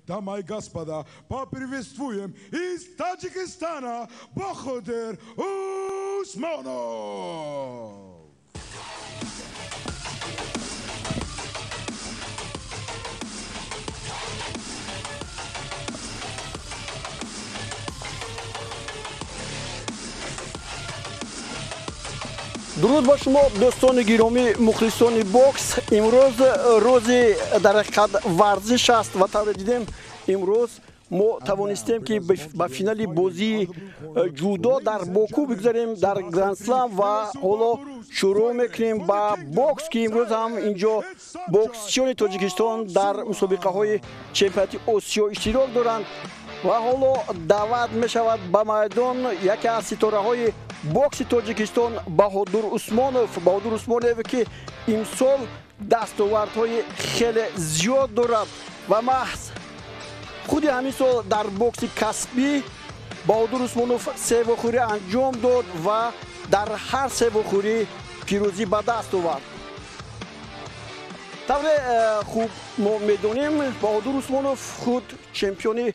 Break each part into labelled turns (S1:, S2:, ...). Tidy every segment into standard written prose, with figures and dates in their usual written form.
S1: Дамы и господа, поприветствуем из Таджикистана Бахадыр Усманов!
S2: درود با شما دوستان گرامی مخلصان بوکس. امروز روزی در حقیقت ورزش است و طور دیدیم امروز ما توانستیم که به فینال بازی جودو در باکو بگذاریم در گرند اسلم و حالا شروع میکنیم با بوکس که امروز هم اینجا بوکسچیان تاجیکستان در مسابقه های چمپیونات آسیا اشتراک دارند و حالا دعوت می شود به میدان یکی از ستاره های بوکس تاجیکستان بهادر عثمانوف که امسال دستاوردهای خیلی زیاد دارد و محض خود همین سال در بوکس کسبی بهادر عثمانوف 3 وخوری انجام داد و در هر 3 وخوری پیروزی به دست آورد. طور خوب ما میدونیم بهادر عثمانوف خود چمپیون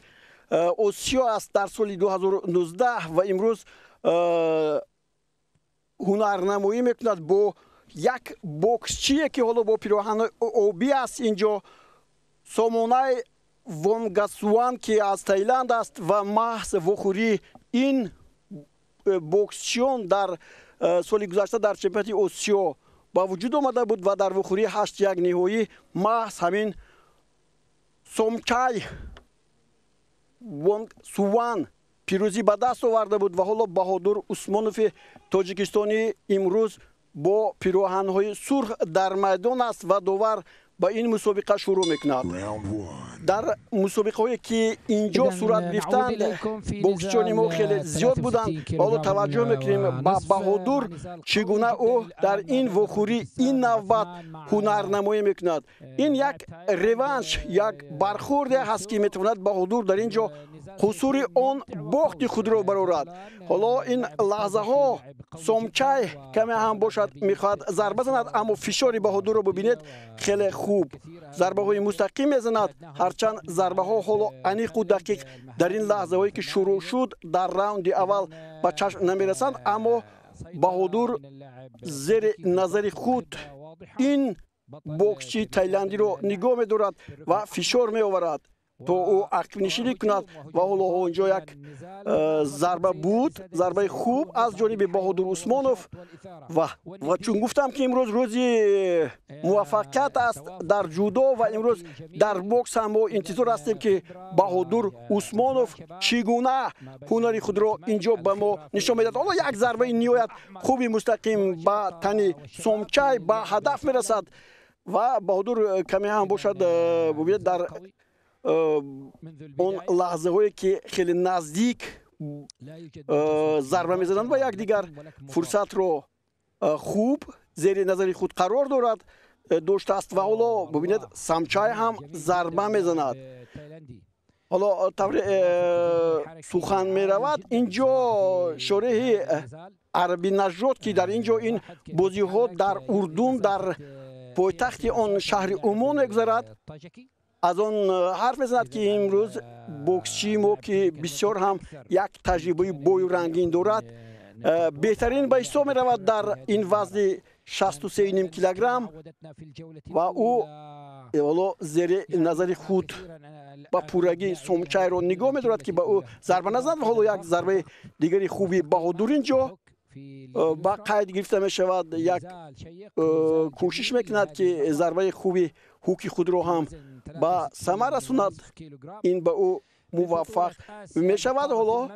S2: آسیا است در سال 2019 و امروز هنرنمایی میکند با یک بوکسچی که حالا با پیراهن آبی است اینجا سامونای وانگاسوان که از تایلند است و محض وخوری این بوکسچیان در سال گذشته در چمپیونات آسیا با وجود آمده بود و در وخوری 8-1 نهایی محض همین سومچای وانگاسوان پیروزی به دست آورده بود و حالا بهادر عثمانوف تاجیکستانی امروز با پیراهن‌های سرخ در میدان است و داور با این مسابقه شروع میکند. در مسابقه هایی که اینجا صورت گرفتند بوکسچیان ما خیلی زیاد بودند. حالا توجه میکنیم با بهادر چگونه او در این وخوری این نوبت هنرنمایی میکند. این یک روانش یک برخورد هست که میتواند بهادر در اینجا قصور آن باخت خود را برآورد. حالا این لحظه ها سومچای کمی هم باشد میخواد ضربه زند اما فشار بهادر را ببینید خیلی خوب ضربه های مستقیم میزند هرچند ضربه ها حالا عمیق و دقیق در این لحظه هایی که شروع شد در راوند اول به چشم نمیرسند اما بهادر زیر نظر خود این بوکسچی تایلندی را نگاه می‌دارد و فشار می‌آورد تا او عقب نشینی کند و حالا اونجا یک ضربه بود ضربه خوب از جانب بهادر عثمانوف و چون گفتم که امروز روزی موفقیت است در جودو و امروز در بوکس هم ما انتظار هستیم که بهادر عثمانوف چگونه هنری خود را اینجا به ما نشان میدهد. حالا یک ضربه نهایت خوبی مستقیم به تن سومچای به هدف میرسد و بهادر کمی هم باشد ببینید در اون لحظه هایی که خیلی نزدیک ضربه میزنند و یک دیگر فرصت رو خوب زیر نظر خود قرار دارد داشته است و حالا ببینید سومچای هم ضربه میزند. حالا طور سخن می رود اینجا شارح عربی نژاد که در اینجا این بازی ها در اردن در پایتخت آن شهر عمان میگذرد از آن حرف میزند که امروز بوکسچی ما که بسیار هم یک تجربه بوی رنگین دارد بهترین به حساب می رود در این وزن 63.5 کیلوگرم و او حالا زیر نظر خود با پورگی سومچای را نگاه می دارد که با او ضربه نزد و حالا یک ضربه دیگری خوبی بهادر اینجا با قید گرفته می شود یک کوشش میکند که ضربه خوبی هوکی خود را هم با ثمر رساند این به او موفق می شود. حالا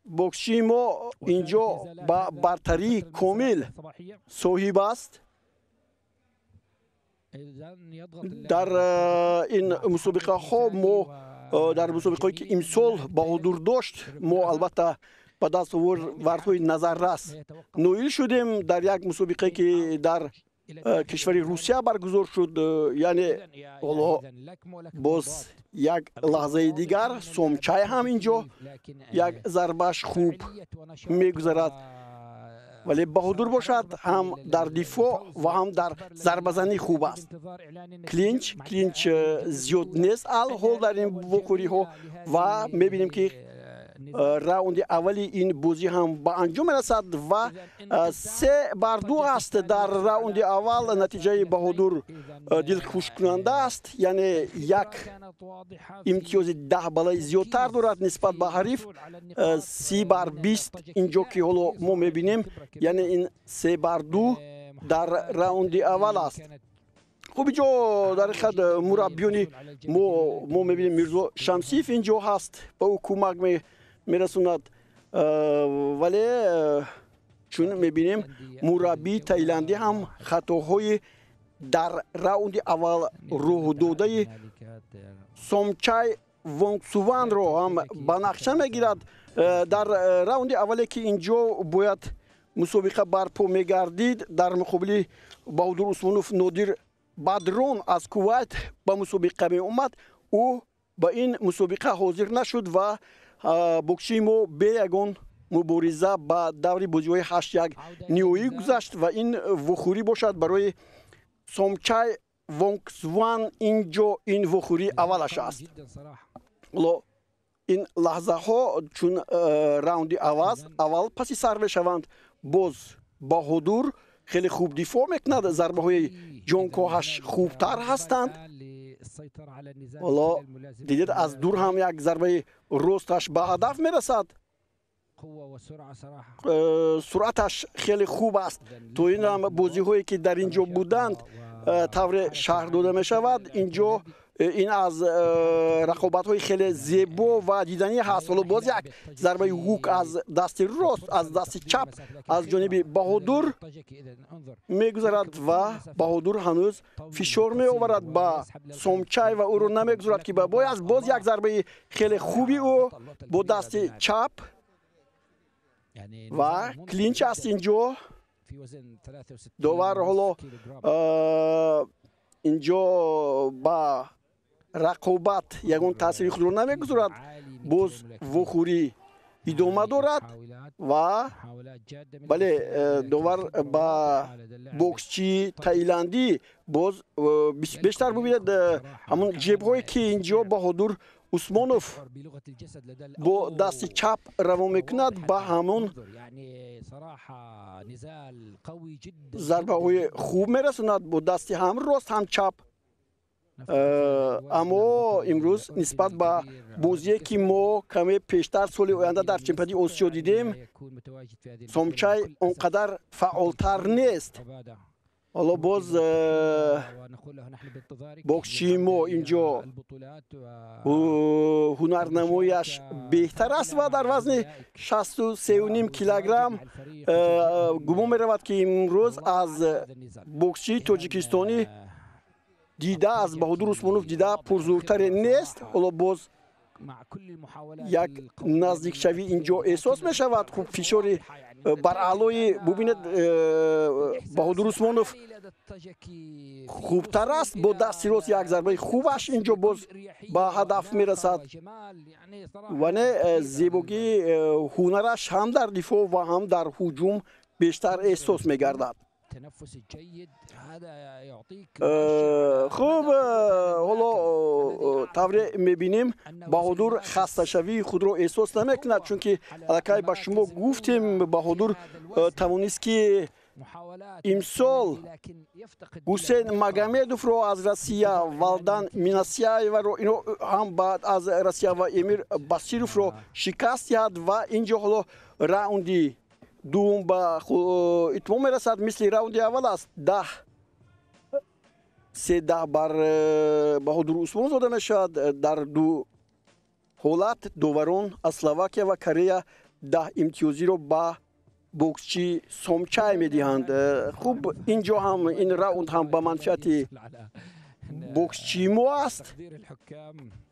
S2: بوکسچی ما اینجا با برتری کامل صاحب است. در این مسابقه ها ما در مسابقه هایی که امسال بهادر داشت ما البته به دستاوردهای نظررس نائل شدیم در یک مسابقه که در کشور روسیه برگزار شد. یعنی حالا باز یک لحظه دیگر سومچای هم اینجا یک ضربهش خوب میگذرد ولی بهادر باشد هم در دفاع و هم در ضربه‌زنی خوب است. کلینچ زیاد نیست الحال در این بخوری ها و میبینیم که راوند اولی این بازی هم به انجام رسد و 3-2 است در راوند اول. نتیجه بهادر دلخوش کننده است، یعنی یک امتیاز 10 بالای زیادتر دارد نسبت به حریف. 30-20 اینجا که حالا ما میبینیم، یعنی این 3-2 در راوند اول است. خب اینجا در خد مربیانی ما میبینیم میرزا شمسیف اینجا هست، به او کمک میرسوند، ولی چون میبینیم مربی تایلندی هم خطاهای در راوند اول رو داده سومچای وونگسوان رو هم به نقشه میگیرد. در راوند اولی که اینجا باید مسابقه برپا میگردید، در مقابل بهادر عثمانوف نادر بدرون از کویت به مسابقه می اومد، او به این مسابقه حاضر نشد و بوکسی ما به یگان مبارزه به دور بازی‌های 8-1 نیویی گذشت و این وخوری باشد برای سومچای وونگسوان. اینجا این وخوری اولش است. این لحظه ها چون راوند اول پسی سر بشوند، باز بهادر خیلی خوب دفاع میکند، ضربه های جانکاهش خوبتر هستند. حالا دیدید از دور هم یک ضربه راستش به هدف میرسد. سرعتش خیلی خوب است. تو این هم بازی هایی که در اینجا بودند طور شهر داده می شود. اینجا این از رقابت های خیلی زیبا و دیدنی هست. حالا باز یک ضربه هوک از دست راست، از دست چپ از جانب بهادر میگذرد و بهادر هنوز فشار می آورد با سومچای و او رو نمیگذارد که باید باز یک ضربه خیلی خوبی او با دست چپ و کلینچ است. اینجا داور حالا اینجا با رقابت یگان تاثیر خود رو نمیگذارد، باز وخوری ادامه دارد و بله داور با بوکسچی تایلندی باز بیشتر ببینید همون جبهایی که اینجا بهادر عثمانوف با دست چپ روان میکند با همون ضربه های خوب میرسوند با دست هم راست هم چپ. اما امروز نسبت به بازی که ما کمی پیشتر سال آینده در چمپیونات آسیا دیدیم، سومچای اونقدر فعالتر نیست. حالا باز بوکسچی ما اینجا هنرنمایش بهتر است و در وزن 63.5 کیلوگرم گمان می‌رود که امروز از بوکسچی تاجیکستانی دیده از بهادر عثمانوف دیده پرزورتر نیست. حالا باز یک نزدیک شوی اینجا احساس می شود. خوب فشار بر علای ببینید بهادر عثمانوف خوبتر است با دست راست یک ضربه خوبش اینجا باز به هدف می رسد و نه زیبایی هنرش هم در دفاع و هم در هجوم بیشتر احساس می گردد. خوب حالا طوری میبینیم بهادر خسته شوی خود رو احساس نمیکند، چون که الکی با شما گفتیم بهادر توانست که امسال حسین مگامدوف رو از روسیه، والدان میناسیایو رو اینو هم بعد از روسیه و امیر باسیروف رو شکست داد و اینجا حالا راوندی دوم با اتمام میرسد مثل راوند اول است. 3-10 بر بهادر عثمان زده میشد. در دو حالت داوران از اسلواکیه و کره 10 امتیازی رو با بوکسچی سومچای میدهند. خوب اینجا هم این راوند هم با منفعت بوکسچی مو است.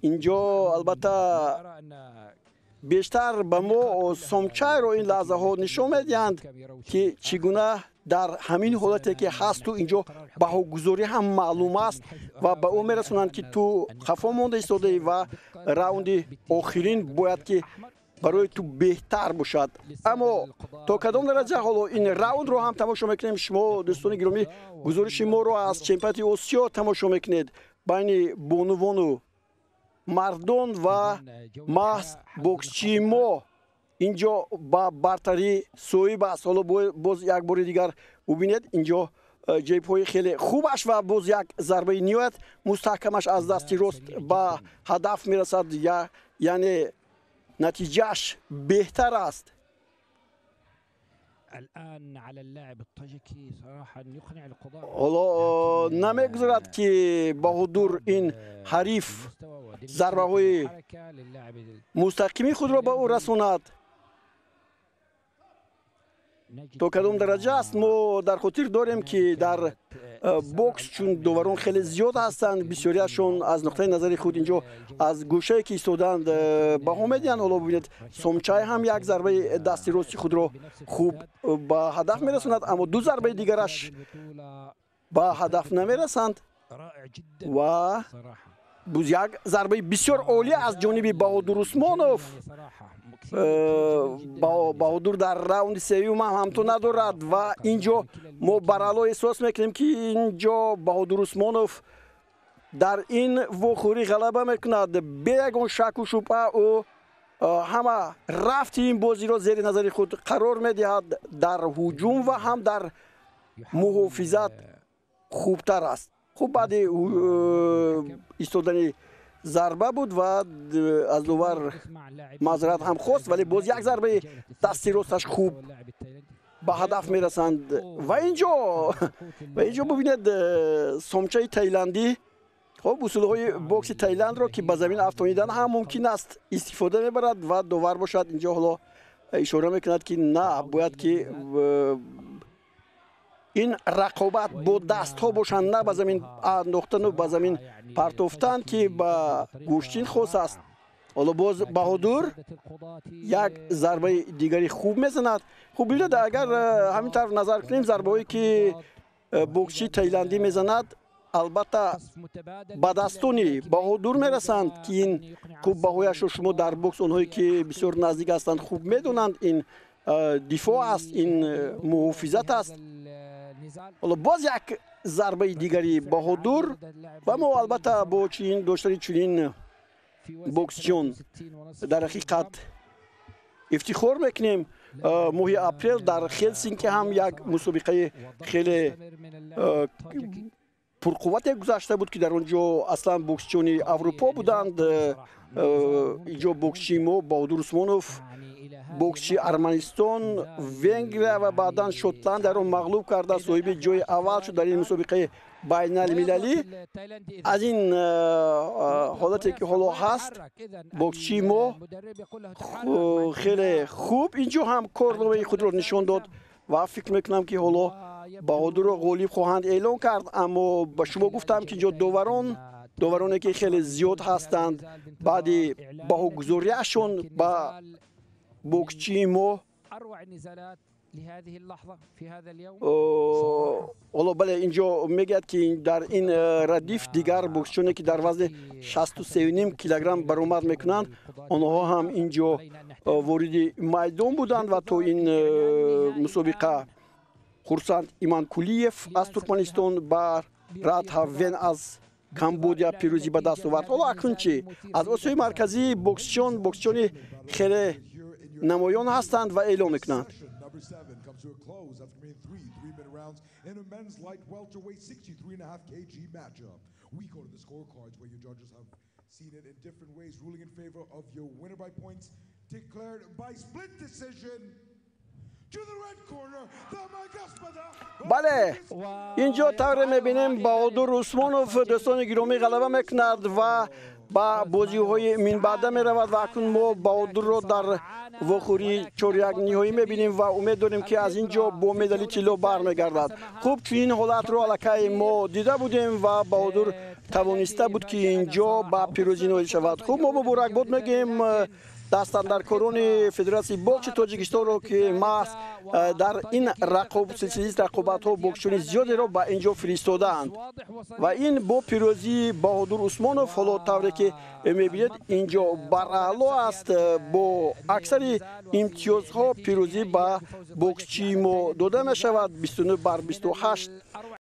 S2: اینجا البته بیشتر به ما سومچای رو این لحظه ها نشون میدهند که چگونه در همین حالتی که هست تو اینجا بهاگذاری هم معلوم است و به اون میرسونند که تو خفا مونده ایستاده و راوند آخرین باید که برای تو بهتر باشد. اما تا کدام درجه حالا این راوند رو هم تماشا میکنیم. شما دوستان گرامی گزارش ما رو از چمپیونات آسیا تماشا میکنید بین بانوان و مردان و محض بوکسچی ما اینجا با برتری صاحب است. حالا باز یک بار دیگر ببینید اینجا جیب‌های خیلی خوبش و باز یک ضربه نیویت مستحکمش از دستی راست به هدف میرسد، یعنی نتیجهش بهتر است. حالا نمیگذارد که بهادر این حریف ضربه های مستقیمی خود را به او رساند. تا کدام درجه است ما در خاطر داریم که در بوکس چون داوران خیلی زیاد هستند، بسیاریشون از نقطه نظر خود اینجا از گوشه که ایستادند بها میدهند. حالا ببینید سومچای هم یک ضربه دستی راستی خود را خوب به هدف میرساند، اما دو ضربه دیگرش به هدف نمیرسند و یک ضربه بسیار عالی از جانب بهادر عثمانوف. بهادر در راوند سوم هم تو ندارد و اینجا ما برالو احساس میکنیم که اینجا بهادر عثمانوف در این وخوری غلبه میکند. به یگان شک و شبهه او همه رفت این بازی را زیر نظر خود قرار میدهد. در هجوم و هم در محافظت خوبتر است. خوب بعد ایستادن ضربه بود و از داور معذرت هم خواست، ولی باز یک ضربه دستی راستش خوب به هدف میرسند. و اینجا ببینید سومچای تایلندی خب اصولهای بوکس تایلند را که به زمین افشاندن هم ممکن است استفاده میبرد و داور باشد اینجا حالا اشاره میکند که نه، باید که این رقابت با دست ها باشند، نه به زمین انداختن و به زمین پرتافتن که با گوشتین خاص است. حالا باز بهادر یک ضربه دیگری خوب میزند. خوب ببینید اگر همین طرف نظر کنیم ضربه هایی که بوکسچی تایلندی میزند البته به دستانی بهادر میرسند که این خوب بهایش رو شما در بوکس اونهایی که بسیار نزدیک هستند خوب میدونند. این دفاع است، این محافظت است. حالا باز یک ضربه دیگری بهادر و ما البته با چنین داشتن چنین بوکسچیون در حقیقت افتخار میکنیم. ماه اپریل در هلسینکی هم یک مسابقه خیلی پرقوت گذشته بود که در اونجا اصلا بوکسچیون اروپا بودند. اینجا بوکسچی ما بهادر عثمانوف بوکسچی ارمنستان، ونگریا و بعداً شوتلند در اون مغلوب کرده صاحب جای اول شد در این مسابقه بین المللی. از این حالتی که حالا هست بوکسچی ما خیلی خوب اینجا هم کارنامه خود را نشان داد و فکر میکنم که حالا بهادر را غالب خواهند اعلام کرد. اما به شما گفتم که اینجا داورانی که خیلی زیاد هستند بعد بهاگذاریشون با بوکسچی ما حالا بله اینجا میگد که در این ردیف دیگر بوکسچیانی که در وزن 63.5 کیلوگرم برآمد میکنند آنها هم اینجا وارد میدان بودند و تو این مسابقه خورسند ایمانکولیف از ترکمنستان بر رادها ون از کامبودیا پیروزی به دست آورد. حالا اکنون چی؟ از آسیای مرکزی بوکسچیون خیلی نمایان هستند و اعلام میکنند. In a men's light welterweight 63.5 kg matchup. We go to the scorecards where your judges have seen it in different ways, ruling in favor of your winner by points declared by split decision. To the red corner, the Magaspoda. بله اینجا طور میبینیم بهادر عثمانوف دوستان گرامی غلبه میکند و با بازی های من بعد می رود و اکنون ما بهادر را در وخوری چور یک نهایی میبینیم و امید داریم که از اینجا با مدال طلا برمیگردد. خوب که این حالت را الکی ما دیده بودیم و بهادر توانسته بود که اینجا با پیروزی نایل شود. خوب ما با رقابت میگیم дастандаркорони Федератсияи бокси Тоҷикистонро ки маҳз дар ин силсилаи рақобатҳо боксчиёни зиёдеро ба инҷо фиристодаанд ва ин бо пирӯзии Баҳодур Усмонов ҳоло тавре ки мебинед инҷо бараъло аст бо аксари имтиёзҳо пирӯзӣ ба боксчии мо дода мешавад 29-28